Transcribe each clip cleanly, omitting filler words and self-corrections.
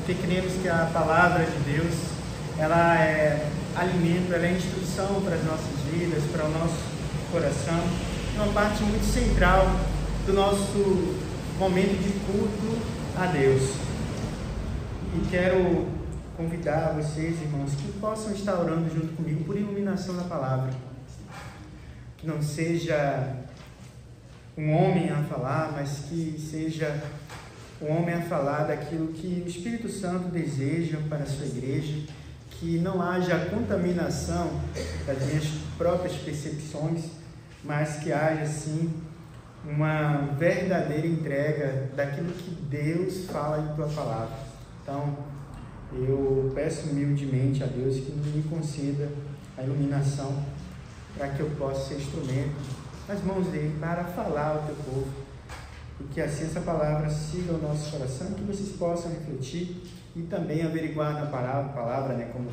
porque cremos que a palavra de Deus, ela é alimento, ela é instrução para as nossas vidas, para o nosso coração, uma parte muito central do nosso momento de culto a Deus. E quero convidar vocês, irmãos, que possam estar orando junto comigo por iluminação da palavra. Que não seja um homem a falar, mas que seja um homem a falar daquilo que o Espírito Santo deseja para a sua igreja, que não haja contaminação das minhas próprias percepções, mas que haja, sim, uma verdadeira entrega daquilo que Deus fala em tua palavra. Então, eu peço humildemente a Deus que me conceda a iluminação para que eu possa ser instrumento nas mãos dele para falar ao teu povo, e que assim essa palavra siga o nosso coração, que vocês possam refletir e também averiguar na palavra, né, como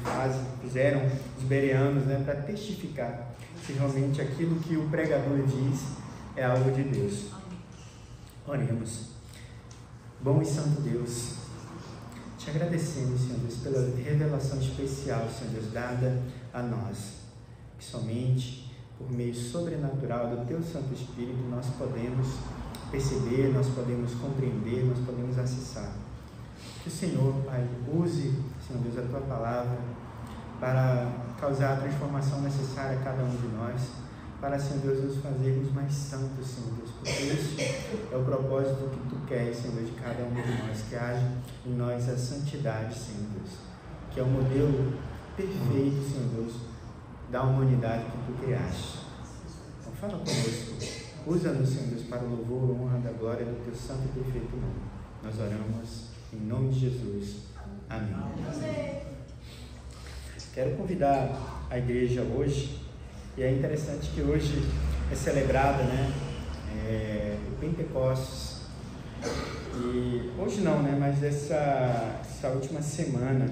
fizeram os bereanos, né, para testificar se realmente aquilo que o pregador diz é algo de Deus. Oremos. Bom e santo Deus, te agradecemos, Senhor Deus, pela revelação especial, Senhor Deus, dada a nós, que somente por meio sobrenatural do teu Santo Espírito nós podemos perceber, nós podemos compreender, nós podemos acessar. Que o Senhor, Pai, use, Senhor Deus, a tua palavra para causar a transformação necessária a cada um de nós, para, Senhor Deus, nos fazermos mais santos, Senhor Deus, porque isso é o propósito que tu queres, Senhor Deus, de cada um de nós, que haja em nós a santidade, Senhor Deus, que é o modelo perfeito, Senhor Deus, da humanidade que tu criaste. Então fala conosco, usa-nos, Senhor Deus, para o louvor, honra da glória do teu santo e perfeito nome. Nós oramos em nome de Jesus. Amém. Quero convidar a igreja hoje, e é interessante que hoje é celebrada, né, o Pentecostes. E hoje não, né, mas essa última semana.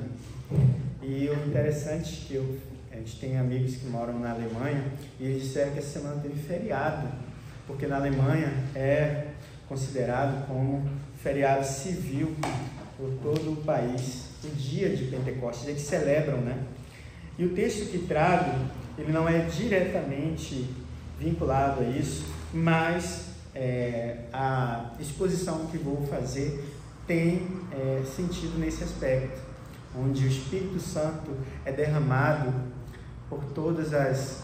E o interessante é que a gente tem amigos que moram na Alemanha e eles disseram que essa semana teve feriado, porque na Alemanha é considerado como feriado civil por todo o país, o dia de Pentecostes, eles celebram, né? E o texto que trago, ele não é diretamente vinculado a isso, mas a exposição que vou fazer tem sentido nesse aspecto, onde o Espírito Santo é derramado por todas as...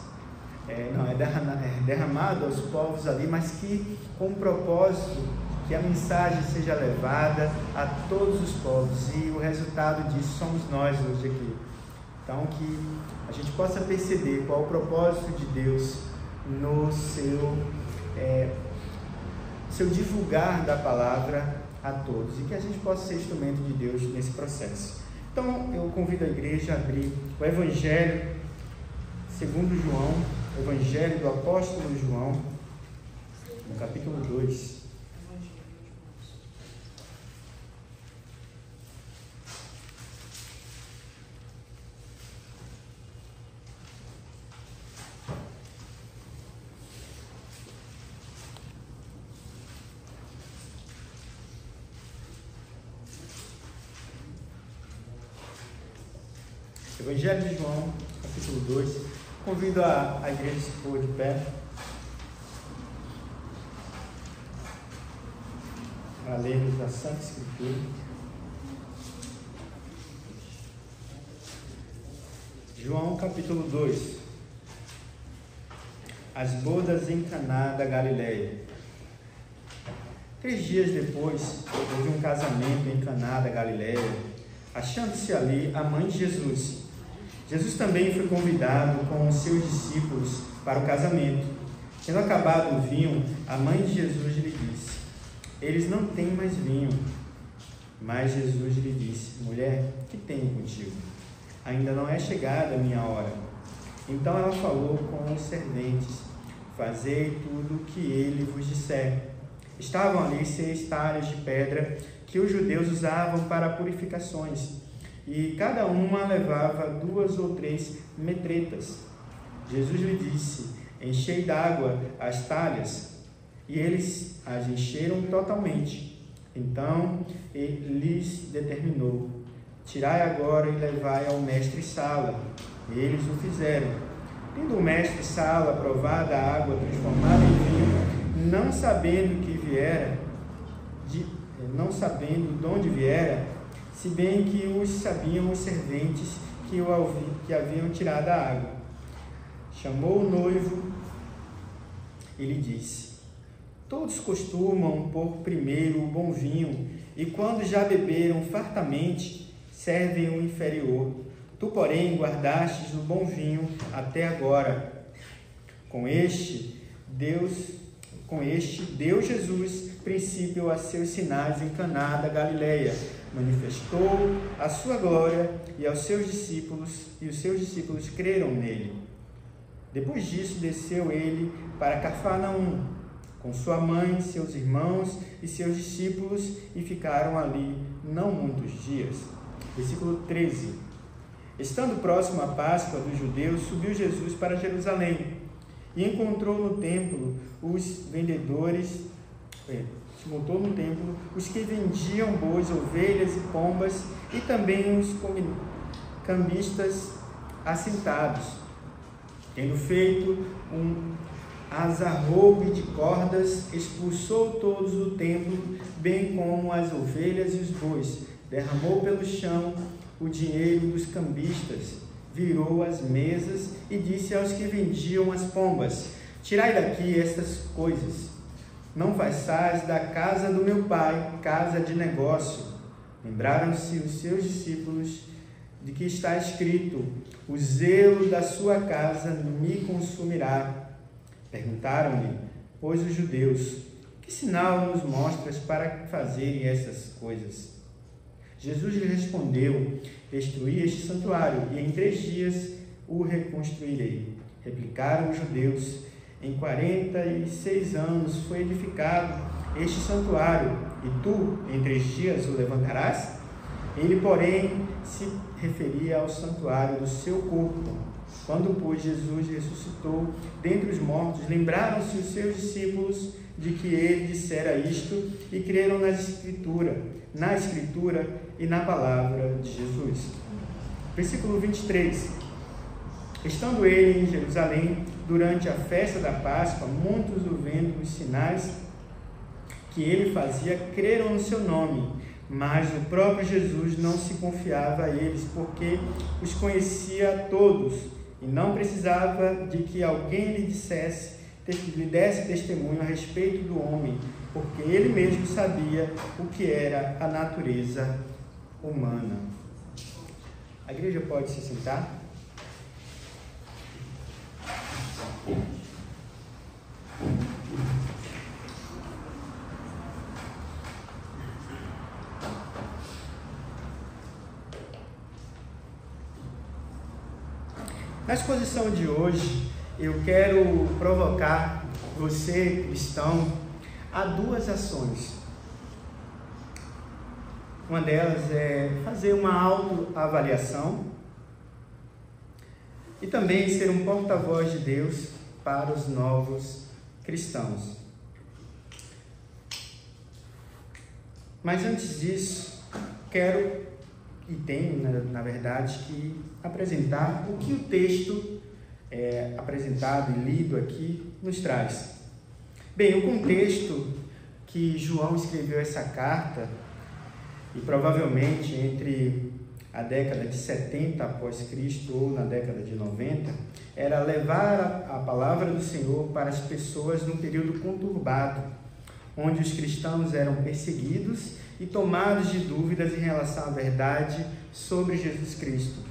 derramado aos povos ali, mas que com o propósito que a mensagem seja levada a todos os povos, e o resultado disso somos nós hoje aqui. Então, que a gente possa perceber qual é o propósito de Deus no seu divulgar da palavra a todos, e que a gente possa ser instrumento de Deus nesse processo. Então, eu convido a igreja a abrir o Evangelho segundo João, o Evangelho do Apóstolo João, no capítulo 2. Evangelho de João, capítulo 2. Convido a igreja a se pôr de pé para lermos a Santa Escritura. João, capítulo 2. As bodas em Caná da Galileia. 3 dias depois, houve um casamento em Caná da Galileia, achando-se ali a mãe de Jesus. Jesus também foi convidado com os seus discípulos para o casamento. Tendo acabado o vinho, a mãe de Jesus lhe disse: eles não têm mais vinho. Mas Jesus lhe disse: mulher, que tenho contigo? Ainda não é chegada a minha hora. Então ela falou com os serventes: fazei tudo o que ele vos disser. Estavam ali 6 talhas de pedra que os judeus usavam para purificações, e cada uma levava 2 ou 3 metretas. Jesus lhe disse: enchei d'água as talhas, e eles as encheram totalmente. Então ele lhes determinou: tirai agora e levai ao mestre-sala. Eles o fizeram. Tendo o mestre-sala provado a água transformada em vinho, não sabendo de onde viera, se bem que os sabiam os serventes que haviam tirado a água, chamou o noivo e lhe disse: todos costumam pôr primeiro o bom vinho, e quando já beberam fartamente, servem o inferior. Tu, porém, guardastes o bom vinho até agora. Com este deu Jesus princípio a seus sinais em Caná da Galileia. Manifestou a sua glória e os seus discípulos creram nele. Depois disso, desceu ele para Cafarnaum, com sua mãe, seus irmãos e seus discípulos, e ficaram ali não muitos dias. Versículo 13. Estando próximo à Páscoa dos judeus, subiu Jesus para Jerusalém e encontrou no templo os que vendiam bois, ovelhas e pombas, e também os cambistas assentados. Tendo feito um azarroube de cordas, expulsou todos do templo, bem como as ovelhas e os bois. Derramou pelo chão o dinheiro dos cambistas, virou as mesas e disse aos que vendiam as pombas: tirai daqui estas coisas. Não façais da casa do meu pai casa de negócio. Lembraram-se os seus discípulos de que está escrito: o zelo da sua casa me consumirá. Perguntaram-lhe, pois, os judeus: que sinal nos mostras para fazerem essas coisas? Jesus lhe respondeu: destruí este santuário, e em 3 dias o reconstruirei. Replicaram os judeus: em 46 anos foi edificado este santuário, e tu, em 3 dias, o levantarás? Ele, porém, se referia ao santuário do seu corpo. Quando, pois, Jesus ressuscitou dentre os mortos, lembraram-se os seus discípulos de que ele dissera isto e creram na Escritura e na palavra de Jesus. Versículo 23. Estando ele em Jerusalém, durante a festa da Páscoa, muitos, vendo os sinais que ele fazia, creram no seu nome. Mas o próprio Jesus não se confiava a eles, porque os conhecia a todos, e não precisava de que alguém lhe desse testemunho a respeito do homem, porque ele mesmo sabia o que era a natureza humana. A igreja pode se sentar? Na exposição de hoje, eu quero provocar você, cristão, a 2 ações. Uma delas é fazer uma autoavaliação e também ser um porta-voz de Deus para os novos cristãos. Mas antes disso, quero e tenho, na verdade, que apresentar o que o texto apresentado e lido aqui nos traz. Bem, o contexto que João escreveu essa carta, e provavelmente entre a década de 70 após Cristo ou na década de 90, era levar a palavra do Senhor para as pessoas num período conturbado, onde os cristãos eram perseguidos e tomados de dúvidas em relação à verdade sobre Jesus Cristo.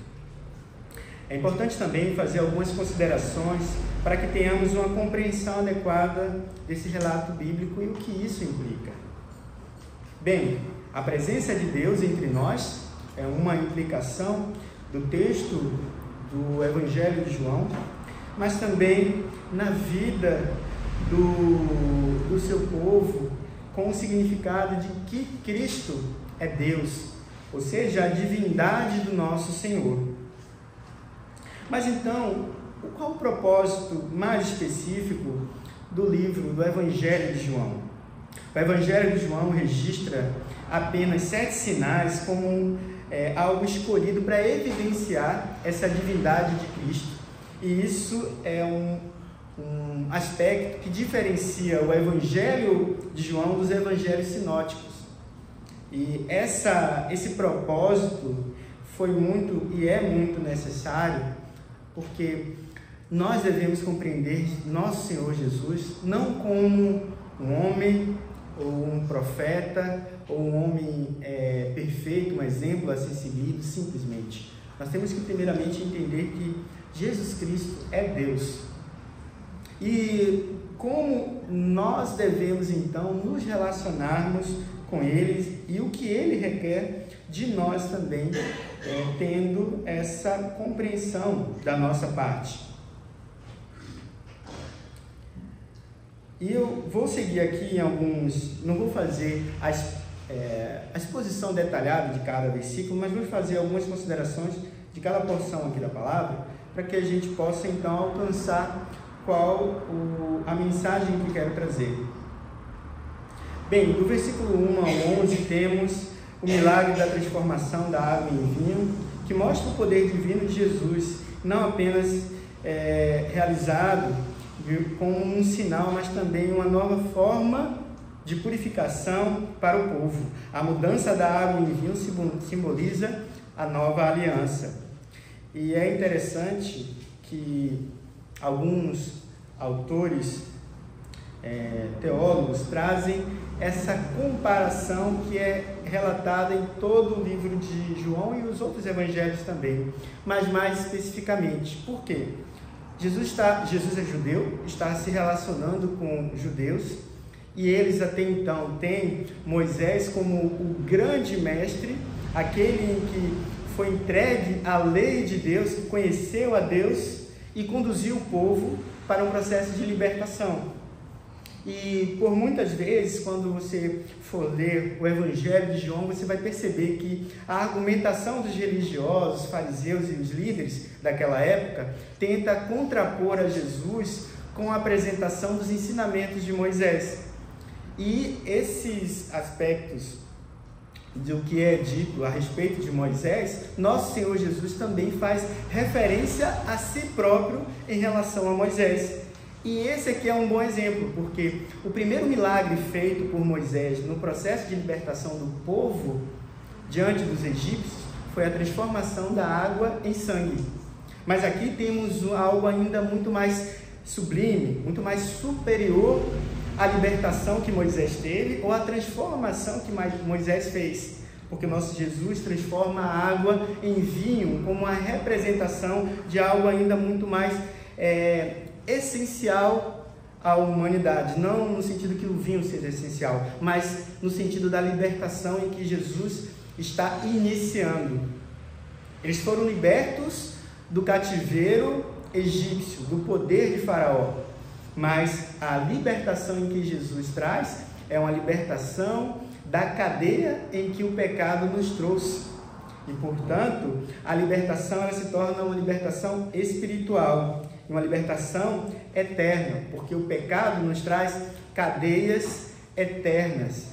É importante também fazer algumas considerações para que tenhamos uma compreensão adequada desse relato bíblico e o que isso implica. Bem, a presença de Deus entre nós é uma implicação do texto do Evangelho de João, mas também na vida do seu povo, com o significado de que Cristo é Deus, ou seja, a divindade do nosso Senhor. Mas então, qual o propósito mais específico do livro do Evangelho de João? O Evangelho de João registra apenas 7 sinais como algo escolhido para evidenciar essa divindade de Cristo. E isso é um aspecto que diferencia o Evangelho de João dos evangelhos sinóticos. E esse propósito foi muito e é muito necessário, porque nós devemos compreender nosso Senhor Jesus não como um homem ou um profeta ou um homem perfeito, um exemplo a ser seguido simplesmente. Nós temos que primeiramente entender que Jesus Cristo é Deus. E como nós devemos então nos relacionarmos com Ele e o que Ele requer de nós também, tendo essa compreensão da nossa parte. E eu vou seguir aqui em alguns, não vou fazer a exposição detalhada de cada versículo, mas vou fazer algumas considerações de cada porção aqui da palavra, para que a gente possa então alcançar qual a mensagem que quero trazer. Bem, do versículo 1 ao 11 temos o milagre da transformação da água em vinho, que mostra o poder divino de Jesus, não apenas realizado como um sinal, mas também uma nova forma de purificação para o povo. A mudança da água em vinho simboliza a nova aliança. E é interessante que alguns autores, teólogos, trazem essa comparação que é relatada em todo o livro de João e os outros evangelhos também, mas mais especificamente, por quê? Jesus é judeu, está se relacionando com judeus, e eles até então têm Moisés como o grande mestre, aquele que foi entregue à lei de Deus, que conheceu a Deus e conduziu o povo para um processo de libertação. E por muitas vezes, quando você for ler o Evangelho de João, você vai perceber que a argumentação dos religiosos, fariseus e os líderes daquela época tenta contrapor a Jesus com a apresentação dos ensinamentos de Moisés. E esses aspectos do que é dito a respeito de Moisés, nosso Senhor Jesus também faz referência a si próprio em relação a Moisés. E esse aqui é um bom exemplo, porque o primeiro milagre feito por Moisés no processo de libertação do povo diante dos egípcios foi a transformação da água em sangue. Mas aqui temos algo ainda muito mais sublime, muito mais superior à libertação que Moisés teve ou à transformação que Moisés fez. Porque nosso Jesus transforma a água em vinho como uma representação de algo ainda muito mais essencial à humanidade, não no sentido que o vinho seja essencial, mas no sentido da libertação em que Jesus está iniciando. Eles foram libertos do cativeiro egípcio, do poder de Faraó, mas a libertação em que Jesus traz é uma libertação da cadeia em que o pecado nos trouxe. E, portanto, a libertação ela se torna uma libertação espiritual, uma libertação eterna, porque o pecado nos traz cadeias eternas,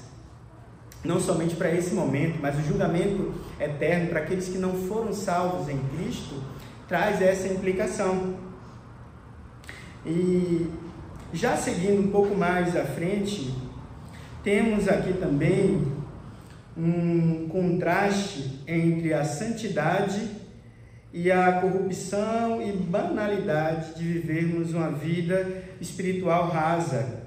não somente para esse momento, mas o julgamento eterno para aqueles que não foram salvos em Cristo traz essa implicação. E já seguindo um pouco mais à frente, temos aqui também um contraste entre a santidade e a corrupção e banalidade de vivermos uma vida espiritual rasa,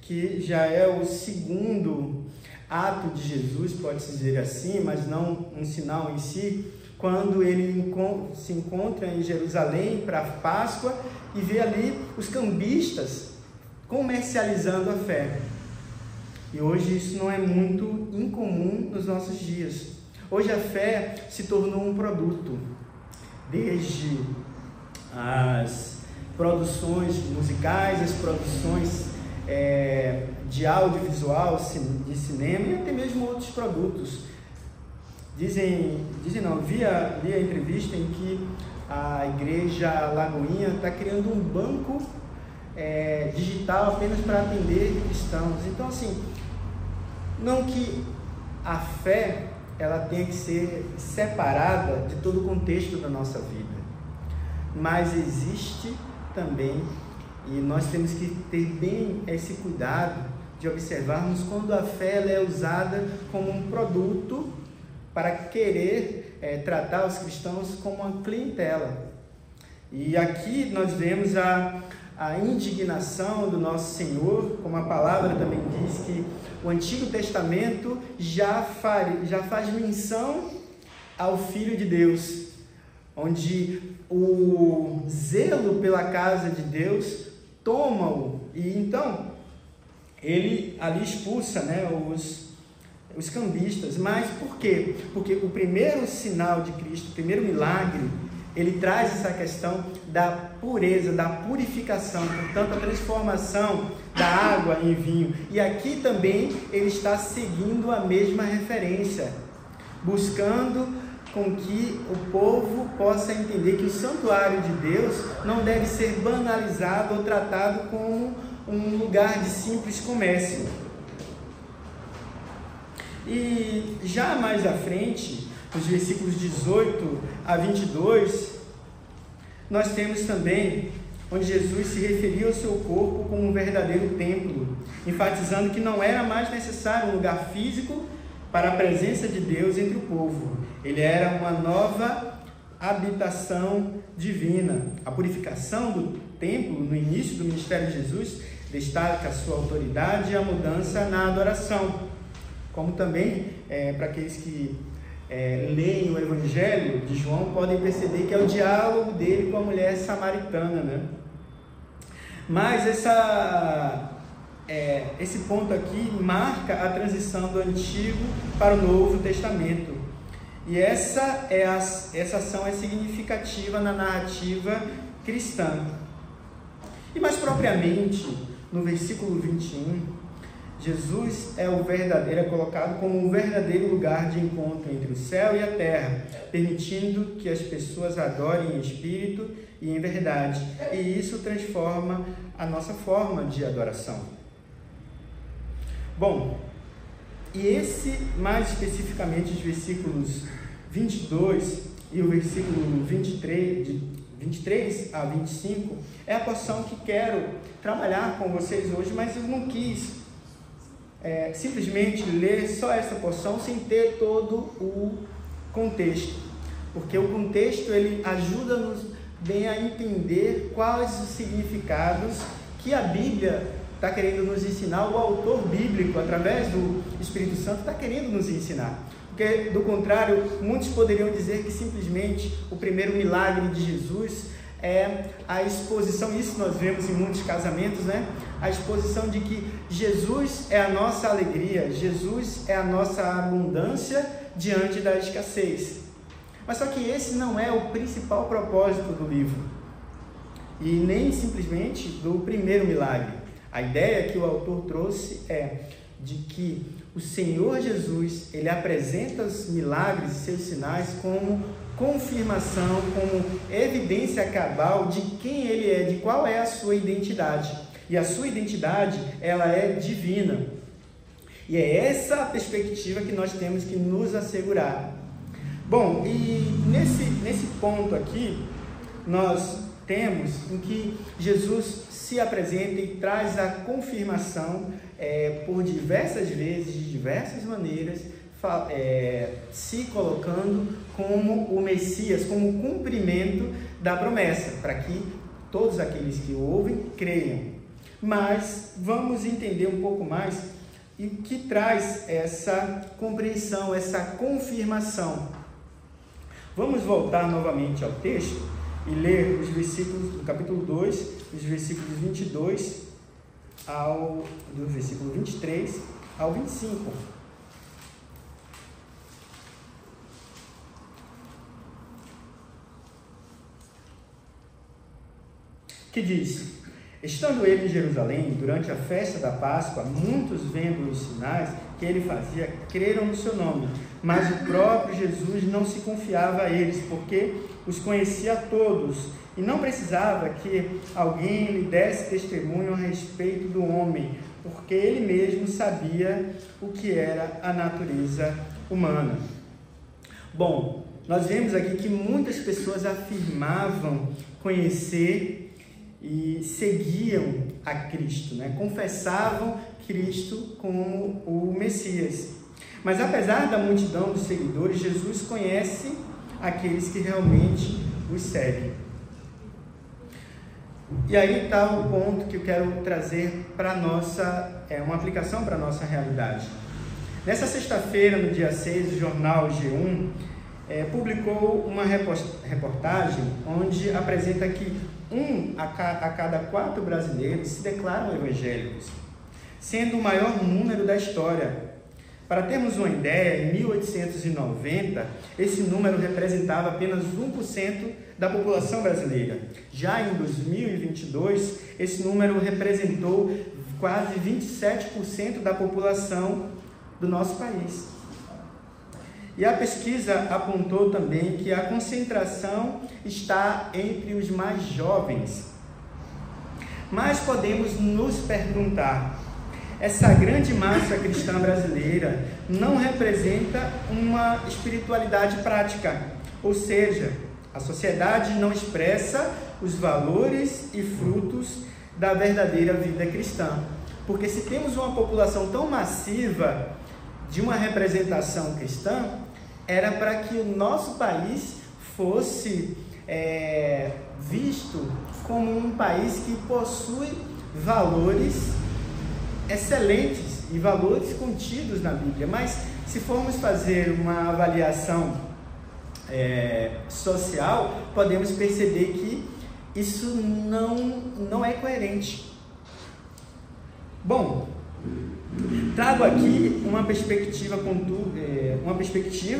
que já é o segundo ato de Jesus, pode-se dizer assim, mas não um sinal em si, quando ele se encontra em Jerusalém para a Páscoa e vê ali os cambistas comercializando a fé. E hoje isso não é muito incomum nos nossos dias. Hoje a fé se tornou um produto. Desde as produções musicais, as produções de audiovisual, de cinema e até mesmo outros produtos. Vi a entrevista em que a igreja Lagoinha está criando um banco digital apenas para atender cristãos. Então, assim, Não que a fé ela tenha que ser separada de todo o contexto da nossa vida, mas existe também, e nós temos que ter bem esse cuidado de observarmos quando a fé ela é usada como um produto para querer tratar os cristãos como uma clientela. E aqui nós vemos a indignação do nosso Senhor, como a palavra também diz que o Antigo Testamento já faz menção ao Filho de Deus, onde o zelo pela casa de Deus toma-o, e então ele ali expulsa, né, os cambistas. Mas por quê? Porque o primeiro sinal de Cristo, o primeiro milagre, ele traz essa questão da pureza, da purificação, portanto a transformação da água em vinho. E aqui também ele está seguindo a mesma referência, buscando com que o povo possa entender que o santuário de Deus não deve ser banalizado ou tratado como um lugar de simples comércio. E já mais à frente, nos versículos 18 a 22, nós temos também onde Jesus se referia ao seu corpo como um verdadeiro templo, enfatizando que não era mais necessário um lugar físico para a presença de Deus entre o povo. Ele era uma nova habitação divina. A purificação do templo no início do ministério de Jesus destaca a sua autoridade e a mudança na adoração, como também para aqueles que leem o Evangelho de João podem perceber que é o diálogo dele com a mulher samaritana, né? Mas esse ponto aqui marca a transição do Antigo para o Novo Testamento, e essa ação é significativa na narrativa cristã. E mais propriamente no versículo 21, Jesus é colocado como um verdadeiro lugar de encontro entre o céu e a terra, permitindo que as pessoas adorem em espírito e em verdade, e isso transforma a nossa forma de adoração. Bom, e esse mais especificamente os versículos 22 e o versículo 23, de 23 a 25, é a porção que quero trabalhar com vocês hoje, mas eu não quis simplesmente ler só essa porção sem ter todo o contexto, porque o contexto ele ajuda-nos bem a entender quais os significados que a Bíblia está querendo nos ensinar, o autor bíblico, através do Espírito Santo, está querendo nos ensinar. Porque, do contrário, muitos poderiam dizer que simplesmente o primeiro milagre de Jesus é a exposição, isso nós vemos em muitos casamentos, né? A exposição de que Jesus é a nossa alegria, Jesus é a nossa abundância diante da escassez. Mas só que esse não é o principal propósito do livro, e nem simplesmente do primeiro milagre. A ideia que o autor trouxe é de que o Senhor Jesus, ele apresenta os milagres e seus sinais como confirmação, como evidência cabal de quem ele é, de qual é a sua identidade. E a sua identidade, ela é divina. E é essa a perspectiva que nós temos que nos assegurar. Bom, e nesse ponto aqui, nós temos em que Jesus se apresenta e traz a confirmação por diversas vezes, de diversas maneiras, se colocando como o Messias, como o cumprimento da promessa, para que todos aqueles que ouvem creiam. Mas vamos entender um pouco mais e o que traz essa compreensão, essa confirmação. Vamos voltar novamente ao texto e ler os versículos do capítulo 2, os versículos 22 do versículo 23 ao 25. Que diz: estando ele em Jerusalém, durante a festa da Páscoa, muitos vendo os sinais que ele fazia creram no seu nome, mas o próprio Jesus não se confiava a eles, porque os conhecia a todos e não precisava que alguém lhe desse testemunho a respeito do homem, porque ele mesmo sabia o que era a natureza humana. Bom, nós vemos aqui que muitas pessoas afirmavam conhecer e seguiam a Cristo, né? Confessavam Cristo como o Messias. Mas apesar da multidão dos seguidores, Jesus conhece aqueles que realmente os seguem. E aí está o ponto que eu quero trazer para uma aplicação para a nossa realidade. Nessa sexta-feira, no dia 6, o jornal G1 publicou uma reportagem onde apresenta que 1 a cada 4 brasileiros se declaram evangélicos, sendo o maior número da história. Para termos uma ideia, em 1890, esse número representava apenas 1% da população brasileira. Já em 2022, esse número representou quase 27% da população do nosso país. E a pesquisa apontou também que a concentração está entre os mais jovens. Mas podemos nos perguntar, essa grande massa cristã brasileira não representa uma espiritualidade prática, ou seja, a sociedade não expressa os valores e frutos da verdadeira vida cristã. Porque se temos uma população tão massiva de uma representação cristã, era para que o nosso país fosse visto como um país que possui valores excelentes e valores contidos na Bíblia. Mas se formos fazer uma avaliação social, podemos perceber que isso não é coerente. Bom, trago aqui uma perspectiva,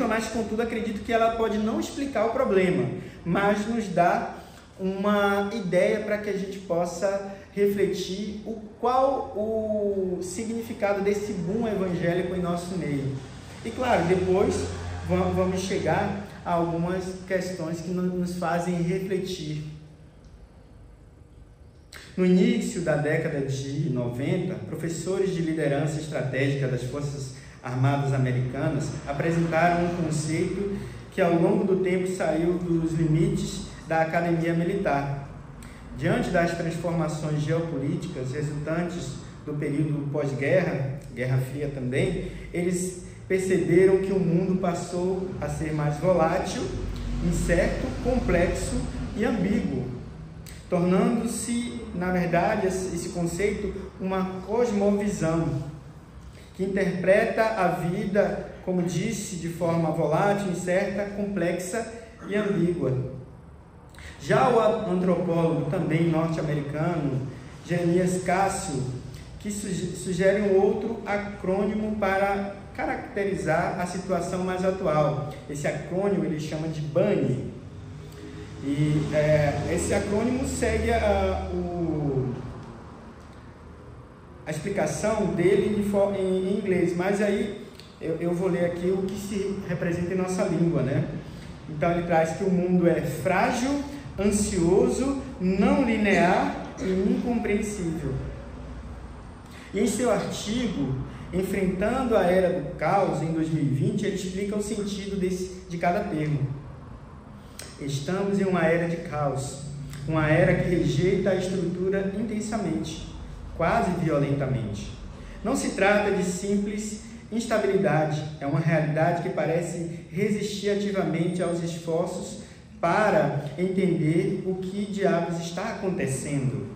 mas contudo acredito que ela pode não explicar o problema, mas nos dá uma ideia para que a gente possa refletir qual o significado desse boom evangélico em nosso meio. E claro, depois vamos chegar a algumas questões que nos fazem refletir. No início da década de 90, professores de liderança estratégica das Forças Armadas Americanas apresentaram um conceito que ao longo do tempo saiu dos limites da academia militar. Diante das transformações geopolíticas resultantes do período pós-guerra, Guerra Fria também, eles perceberam que o mundo passou a ser mais volátil, incerto, complexo e ambíguo, tornando-se, na verdade, esse conceito uma cosmovisão que interpreta a vida, como disse, de forma volátil, incerta, complexa e ambígua. Já o antropólogo também norte-americano, Jeremias Cássio, que sugere um outro acrônimo para caracterizar a situação mais atual. Esse acrônimo ele chama de BANI. E esse acrônimo segue a explicação dele em inglês, mas aí eu vou ler aqui o que se representa em nossa língua, né? Então ele traz que o mundo é frágil, ansioso, não linear e incompreensível. E em seu artigo, Enfrentando a Era do Caos, em 2020, ele explica o sentido de cada termo. Estamos em uma era de caos, uma era que rejeita a estrutura intensamente, quase violentamente. Não se trata de simples instabilidade, é uma realidade que parece resistir ativamente aos esforços para entender o que diabos está acontecendo.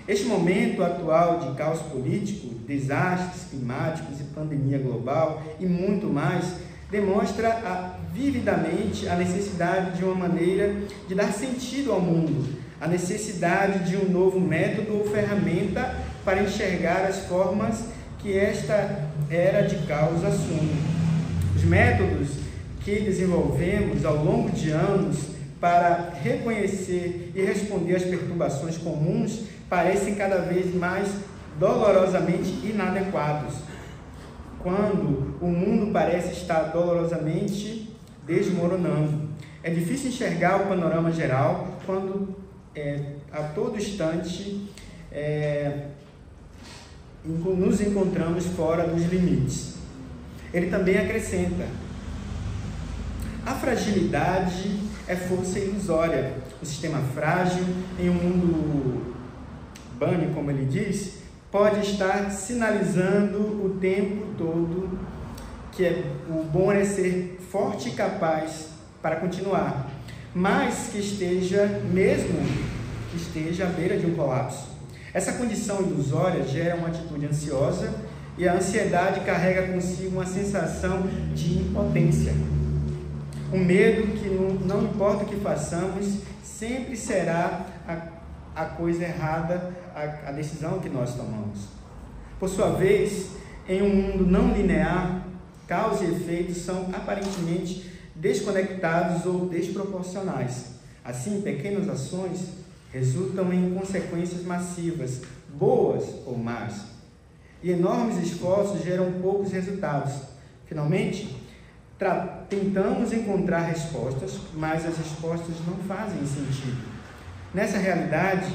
Este momento atual de caos político, desastres climáticos e pandemia global e muito mais, demonstra vividamente a necessidade de uma maneira de dar sentido ao mundo, a necessidade de um novo método ou ferramenta para enxergar as formas que esta era de caos assume. Os métodos que desenvolvemos ao longo de anos para reconhecer e responder às perturbações comuns parecem cada vez mais dolorosamente inadequados. quando o mundo parece estar dolorosamente desmoronando. É difícil enxergar o panorama geral quando a todo instante nos encontramos fora dos limites. Ele também acrescenta: a fragilidade é força ilusória. O sistema frágil, em um mundo bunny, como ele diz, pode estar sinalizando o tempo todo que o bom é ser forte e capaz para continuar, mas que esteja à beira de um colapso. Essa condição ilusória gera uma atitude ansiosa, e a ansiedade carrega consigo uma sensação de impotência. O medo que não importa o que façamos, sempre será a coisa errada, a decisão que nós tomamos. Por sua vez, em um mundo não linear, causa e efeito são aparentemente desconectados ou desproporcionais. Assim, pequenas ações resultam em consequências massivas, boas ou más. E enormes esforços geram poucos resultados. Finalmente, tentamos encontrar respostas, mas as respostas não fazem sentido. Nessa realidade,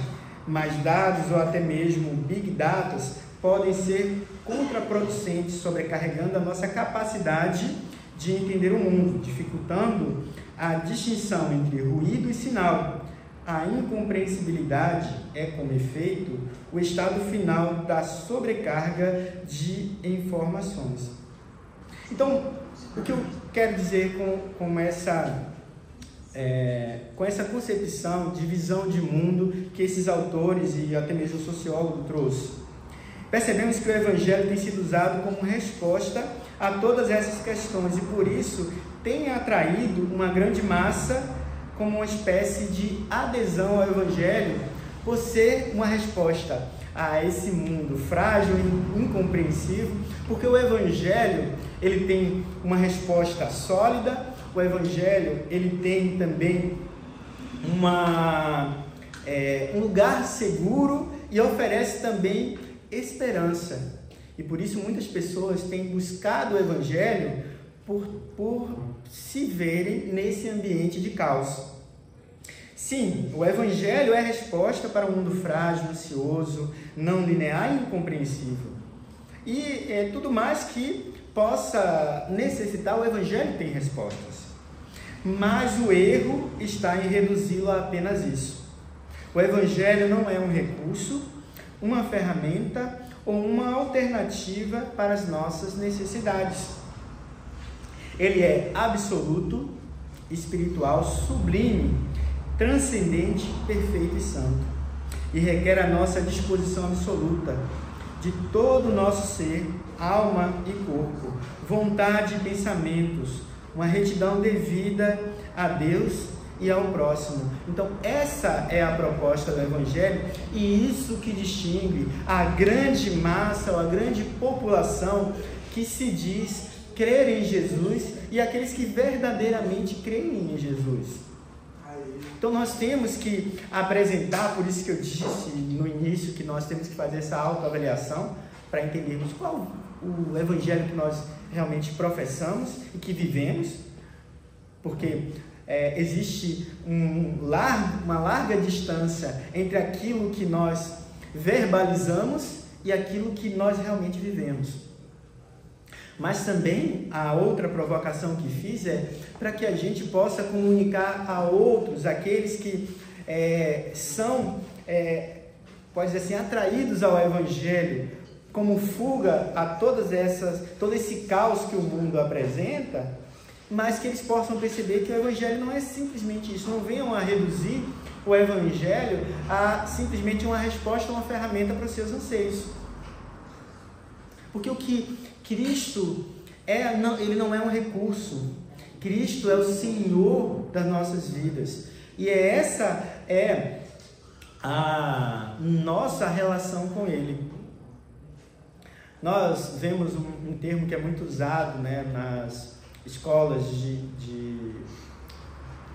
mais dados ou até mesmo big data podem ser contraproducentes, sobrecarregando a nossa capacidade de entender o mundo, dificultando a distinção entre ruído e sinal. A incompreensibilidade é, como efeito, o estado final da sobrecarga de informações. Então, o que eu quero dizer com essa concepção de visão de mundo que esses autores e até mesmo o sociólogo trouxe? Percebemos que o Evangelho tem sido usado como resposta a todas essas questões e, por isso, tem atraído uma grande massa como uma espécie de adesão ao Evangelho, por ser uma resposta a esse mundo frágil e incompreensível, porque o Evangelho ele tem uma resposta sólida, o Evangelho ele tem também um lugar seguro e oferece também esperança. E por isso muitas pessoas têm buscado o Evangelho por se verem nesse ambiente de caos. Sim, o Evangelho é a resposta para um mundo frágil, ansioso, não linear e incompreensível. E tudo mais que possa necessitar, o Evangelho tem respostas. Mas o erro está em reduzi-lo a apenas isso. O Evangelho não é um recurso, uma ferramenta ou uma alternativa para as nossas necessidades. Ele é absoluto, espiritual, sublime, transcendente, perfeito e santo, e requer a nossa disposição absoluta de todo o nosso ser, alma e corpo, vontade e pensamentos, uma retidão devida a Deus e ao próximo. Então essa é a proposta do Evangelho, e isso que distingue a grande massa ou a grande população que se diz crer em Jesus e aqueles que verdadeiramente creem em Jesus. Então nós temos que apresentar, por isso que eu disse no início que nós temos que fazer essa autoavaliação para entendermos qual o Evangelho que nós realmente professamos e que vivemos, porque existe uma larga distância entre aquilo que nós verbalizamos e aquilo que nós realmente vivemos. Mas também a outra provocação que fiz é para que a gente possa comunicar a outros, aqueles que são, pode dizer assim, atraídos ao Evangelho, como fuga a todo esse caos que o mundo apresenta, mas que eles possam perceber que o Evangelho não é simplesmente isso. Não venham a reduzir o Evangelho a simplesmente uma resposta, uma ferramenta para os seus anseios. Porque o que Cristo ele não é um recurso. Cristo é o Senhor das nossas vidas. E essa é a nossa relação com Ele. Nós vemos um termo que é muito usado, né, nas escolas de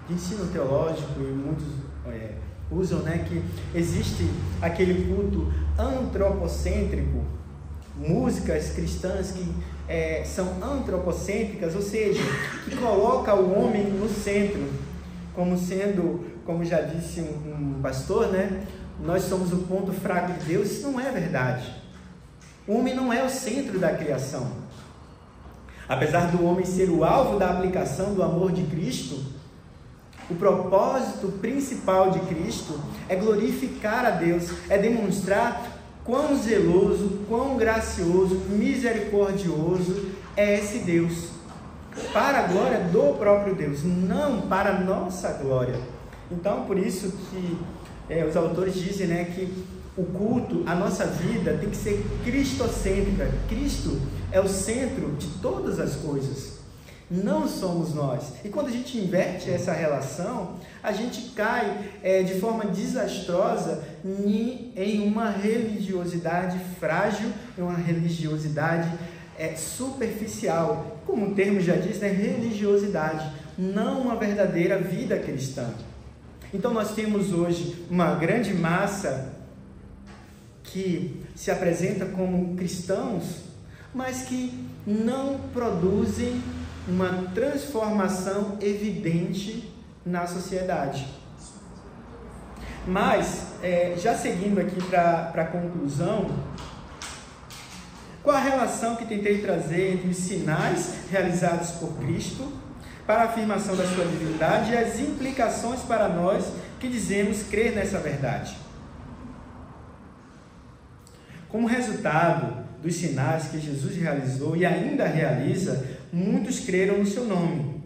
ensino teológico, e muitos usam, né, que existe aquele culto antropocêntrico, músicas cristãs que são antropocêntricas, ou seja, que coloca o homem no centro, como sendo, como já disse um pastor, né? Nós somos o ponto fraco de Deus. Isso não é verdade. O homem não é o centro da criação. Apesar do homem ser o alvo da aplicação do amor de Cristo, o propósito principal de Cristo é glorificar a Deus, é demonstrar quão zeloso, quão gracioso, misericordioso é esse Deus, para a glória do próprio Deus, não para a nossa glória. Então, por isso que os autores dizem, né, que o culto, a nossa vida tem que ser cristocêntrica. Cristo é o centro de todas as coisas, não somos nós. E quando a gente inverte essa relação, a gente cai de forma desastrosa em uma religiosidade frágil, em uma religiosidade superficial. Como o termo já diz, né? Religiosidade, não uma verdadeira vida cristã. Então nós temos hoje uma grande massa que se apresenta como cristãos, mas que não produzem uma transformação evidente na sociedade. Mas, já seguindo aqui para a conclusão, qual a relação que tentei trazer entre os sinais realizados por Cristo para a afirmação da sua divindade e as implicações para nós que dizemos crer nessa verdade? Como resultado dos sinais que Jesus realizou e ainda realiza, muitos creram no seu nome.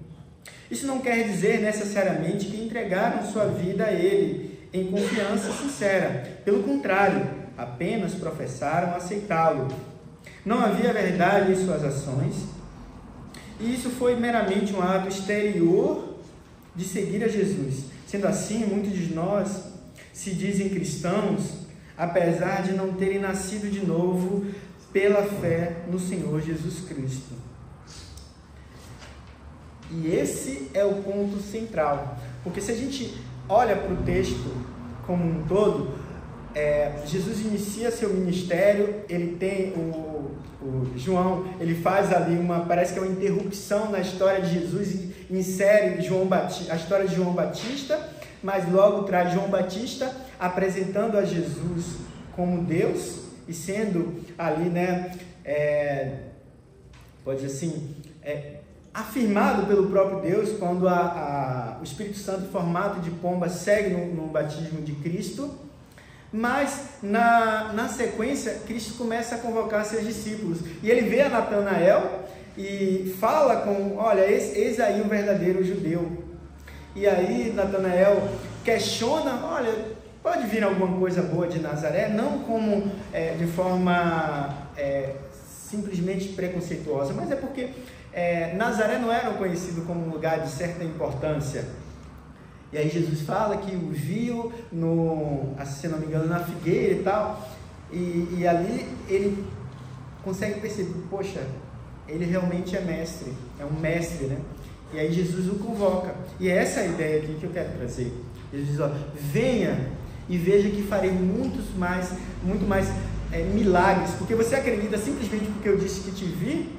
Isso não quer dizer necessariamente que entregaram sua vida a Ele em confiança sincera. Pelo contrário, apenas professaram aceitá-lo. Não havia verdade em suas ações, e isso foi meramente um ato exterior de seguir a Jesus. Sendo assim, muitos de nós se dizem cristãos, apesar de não terem nascido de novo pela fé no Senhor Jesus Cristo. E esse é o ponto central, porque se a gente olha para o texto como um todo, Jesus inicia seu ministério, ele tem o João, ele faz ali parece que é uma interrupção na história de Jesus, e insere a história de João Batista, mas logo traz João Batista apresentando a Jesus como Deus e sendo ali, né, pode dizer assim, afirmado pelo próprio Deus quando o Espírito Santo em formato de pomba segue no batismo de Cristo. Mas na sequência, Cristo começa a convocar seus discípulos, e ele vê a Natanael e fala olha, eis aí um verdadeiro judeu. E aí Natanael questiona, olha, pode vir alguma coisa boa de Nazaré? Não como de forma simplesmente preconceituosa, mas é porque Nazaré não era conhecido como um lugar de certa importância. E aí Jesus fala que o viu, se não me engano, na figueira e tal, e ali ele consegue perceber, poxa, ele realmente é mestre, é um mestre, né? E aí Jesus o convoca, e é essa a ideia aqui que eu quero trazer. Jesus diz, venha e veja que farei muito mais milagres, porque você acredita simplesmente porque eu disse que te vi?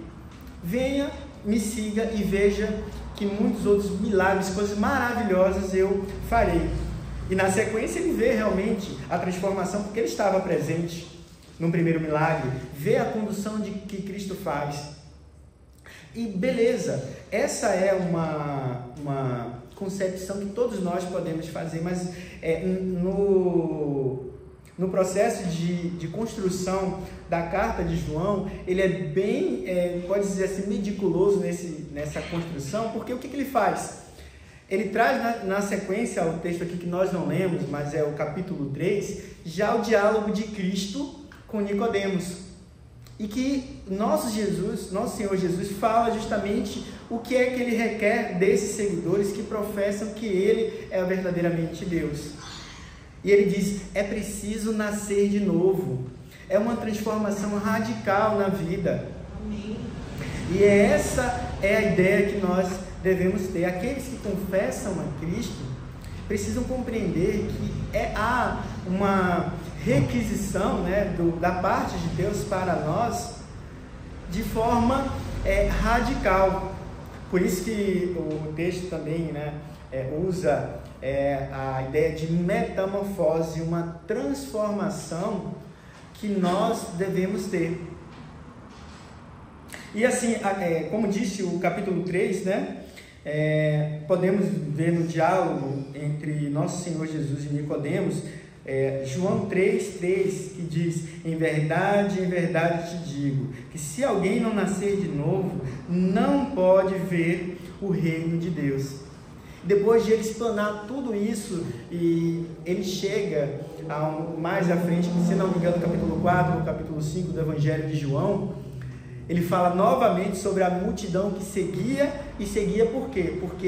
Venha, me siga e veja que muitos outros milagres, coisas maravilhosas eu farei. E na sequência ele vê realmente a transformação, porque ele estava presente no primeiro milagre, vê a condução que Cristo faz. E beleza, essa é uma concepção que todos nós podemos fazer, mas no processo de construção da carta de João, ele é bem, pode dizer assim, meticuloso nessa construção, porque o que ele faz? Ele traz na sequência, o texto aqui que nós não lemos, mas é o capítulo 3, já o diálogo de Cristo com Nicodemos, e que nosso Senhor Jesus fala justamente o que é que ele requer desses seguidores que professam que ele é verdadeiramente Deus. E ele diz, é preciso nascer de novo. É uma transformação radical na vida. Amém. E essa é a ideia que nós devemos ter. Aqueles que confessam a Cristo precisam compreender que há uma requisição, né, da parte de Deus para nós, de forma radical. Por isso que o texto também, usa a ideia de metamorfose, uma transformação que nós devemos ter. E assim, como disse o capítulo 3, podemos ver no diálogo entre nosso Senhor Jesus e Nicodemos, João 3,3, que diz: em verdade te digo, que se alguém não nascer de novo, não pode ver o reino de Deus. Depois de ele explanar tudo isso, e ele chega mais à frente, se não me engano, no capítulo 4, no capítulo 5 do Evangelho de João, ele fala novamente sobre a multidão que seguia, e seguia por quê? Porque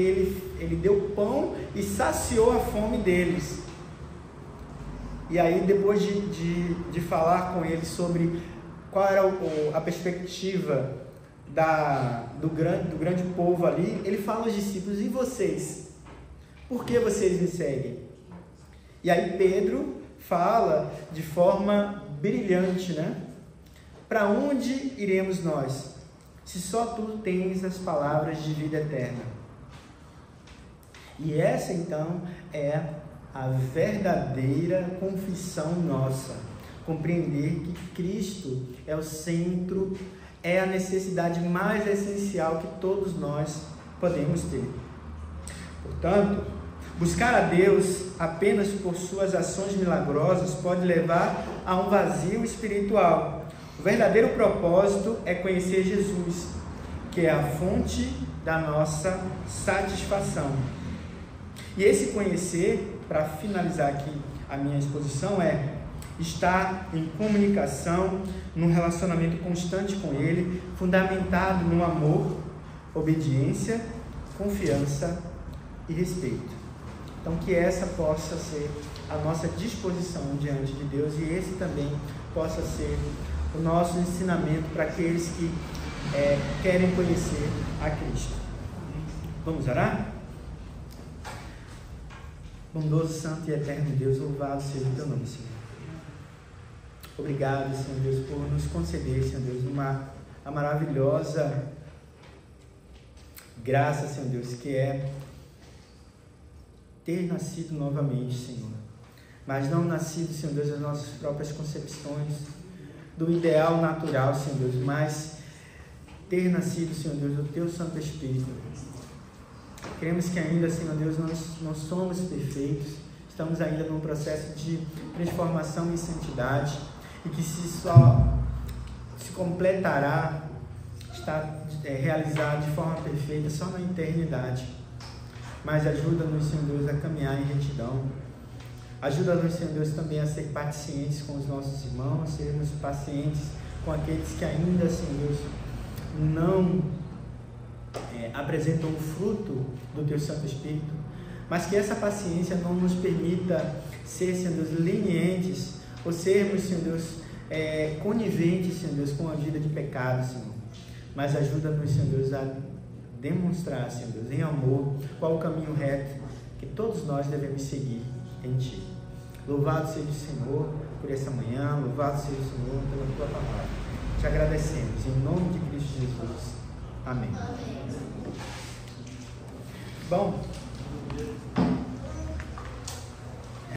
ele deu pão e saciou a fome deles. E aí, depois de falar com eles sobre qual era a perspectiva do grande povo ali, ele fala aos discípulos: e vocês? Por que vocês me seguem? E aí Pedro fala de forma brilhante, para onde iremos nós, se só tu tens as palavras de vida eterna? E essa então é a verdadeira confissão nossa, compreender que Cristo é o centro, é a necessidade mais essencial que todos nós podemos ter. Portanto, buscar a Deus apenas por suas ações milagrosas pode levar a um vazio espiritual. O verdadeiro propósito é conhecer Jesus, que é a fonte da nossa satisfação. E esse conhecer, para finalizar aqui a minha exposição, é estar em comunicação, num relacionamento constante com Ele, fundamentado no amor, obediência, confiança e respeito. Então, que essa possa ser a nossa disposição diante de Deus, e esse também possa ser o nosso ensinamento para aqueles que querem conhecer a Cristo. Vamos orar? Bondoso, santo e eterno Deus, louvado seja o teu nome, Senhor. Obrigado, Senhor Deus, por nos conceder, Senhor Deus, a maravilhosa graça, Senhor Deus, que é ter nascido novamente, Senhor. Mas não nascido, Senhor Deus, das nossas próprias concepções, do ideal natural, Senhor Deus, mas ter nascido, Senhor Deus, do Teu Santo Espírito. Queremos que ainda, Senhor Deus, nós não somos perfeitos, estamos ainda num processo de transformação e santidade, e que só se completará, está realizado de forma perfeita só na eternidade. Mas ajuda-nos, Senhor Deus, a caminhar em retidão. Ajuda-nos, Senhor Deus, também a ser pacientes com os nossos irmãos, a sermos pacientes com aqueles que ainda, Senhor Deus, não apresentam o fruto do Teu Santo Espírito, mas que essa paciência não nos permita ser, Senhor Deus, lenientes, ou sermos, Senhor Deus, coniventes, Senhor Deus, com a vida de pecado, Senhor. Mas ajuda-nos, Senhor Deus, a demonstrar, Senhor Deus, em amor, qual o caminho reto que todos nós devemos seguir em Ti. Louvado seja o Senhor por essa manhã, louvado seja o Senhor pela Tua palavra. Te agradecemos, em nome de Cristo Jesus. Amém. Bom,